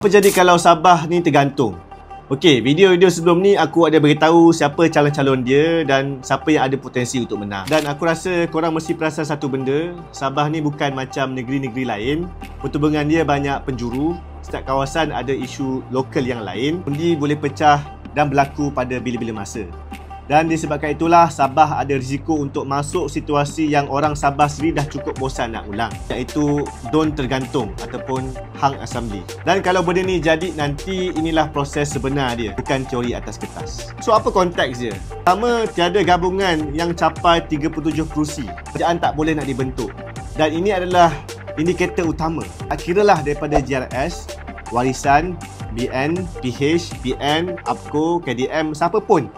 Apa jadi kalau Sabah ni tergantung? Okey, video-video sebelum ni aku ada beritahu siapa calon-calon dia dan siapa yang ada potensi untuk menang. Dan aku rasa korang mesti perasan satu benda, Sabah ni bukan macam negeri-negeri lain. Pertubuhan dia banyak penjuru, setiap kawasan ada isu lokal yang lain. Undi boleh pecah dan berlaku pada bila-bila masa. Dan disebabkan itulah Sabah ada risiko untuk masuk situasi yang orang Sabah sendiri dah cukup bosan nak ulang, iaitu don tergantung ataupun hang assembly. Dan kalau benda ni jadi nanti, inilah proses sebenar dia, bukan teori atas kertas. So apa konteks dia? Pertama, tiada gabungan yang capai 37 kerusi. Kerajaan tak boleh nak dibentuk. Dan ini adalah indikator utama. Tak kiralah daripada GRS, Warisan, BN, PH, PN, APCO, KDM, siapa pun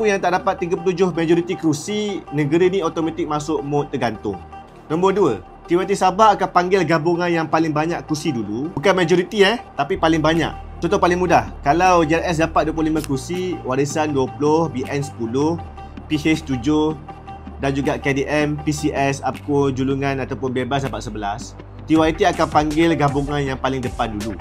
yang tak dapat 37 majoriti kerusi, negara ni automatik masuk mod tergantung. Nombor 2, TYT Sabah akan panggil gabungan yang paling banyak kerusi dulu. Bukan majoriti tapi paling banyak. Contoh paling mudah, kalau JRS dapat 25 kerusi, Warisan 20, BN 10, PH 7 dan juga KDM, PCS, APCO, Julungan ataupun Bebas dapat 11, TYT akan panggil gabungan yang paling depan dulu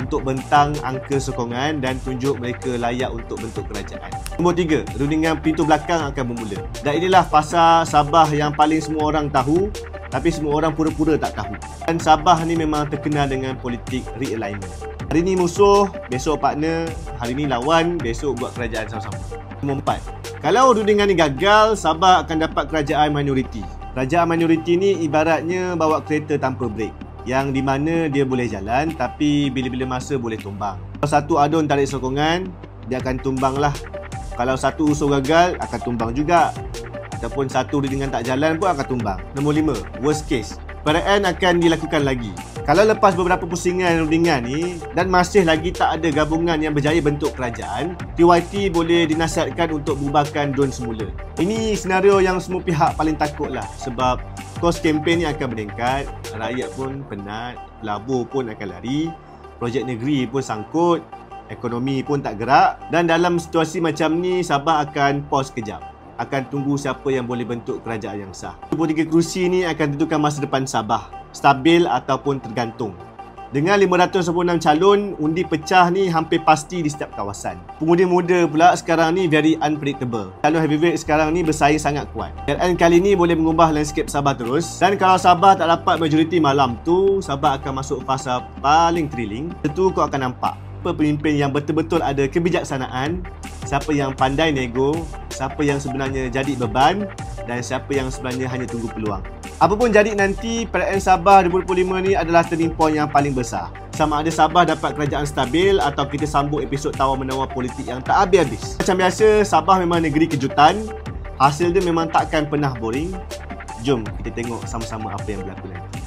untuk bentang angka sokongan dan tunjuk mereka layak untuk bentuk kerajaan. Nombor 3, rundingan pintu belakang akan bermula. Dan inilah fasa Sabah yang paling semua orang tahu, tapi semua orang pura-pura tak tahu. Dan Sabah ni memang terkenal dengan politik realignment. Hari ni musuh, besok partner, hari ni lawan, besok buat kerajaan sama-sama. Nombor 4, kalau rundingan ni gagal, Sabah akan dapat kerajaan minoriti. Kerajaan minoriti ni ibaratnya bawa kereta tanpa brek, yang di mana dia boleh jalan tapi bila-bila masa boleh tumbang. Kalau satu adun tarik sokongan, dia akan tumbang lah. Kalau satu usul gagal, akan tumbang juga. Ataupun satu dengan tak jalan pun akan tumbang. Nombor 5, worst case, perayaan akan dilakukan lagi. Kalau lepas beberapa pusingan rundingan ni dan masih lagi tak ada gabungan yang berjaya bentuk kerajaan, TYT boleh dinasihatkan untuk bubarkan DUN semula. Ini senario yang semua pihak paling takut lah, sebab kos kempen ni akan meningkat, rakyat pun penat, pelabur pun akan lari, projek negeri pun sangkut, ekonomi pun tak gerak. Dan dalam situasi macam ni, Sabah akan pause kejap, akan tunggu siapa yang boleh bentuk kerajaan yang sah. 23 kerusi ni akan tentukan masa depan Sabah, stabil ataupun tergantung. Dengan 596 calon, undi pecah ni hampir pasti di setiap kawasan. Pemuda muda pula sekarang ni very unpredictable. Calon heavyweight sekarang ni bersaing sangat kuat. Dan kali ni boleh mengubah landscape Sabah terus. Dan kalau Sabah tak dapat majoriti malam tu, Sabah akan masuk fasa paling thrilling. Tentu kau akan nampak pemimpin yang betul-betul ada kebijaksanaan, siapa yang pandai nego, siapa yang sebenarnya jadi beban dan siapa yang sebenarnya hanya tunggu peluang. Apa pun jadi nanti, perayaan Sabah 2025 ni adalah turning point yang paling besar. Sama ada Sabah dapat kerajaan stabil atau kita sambung episod tawar-menawar politik yang tak habis-habis. Macam biasa, Sabah memang negeri kejutan. Hasil dia memang takkan pernah boring. Jom kita tengok sama-sama apa yang berlaku nanti.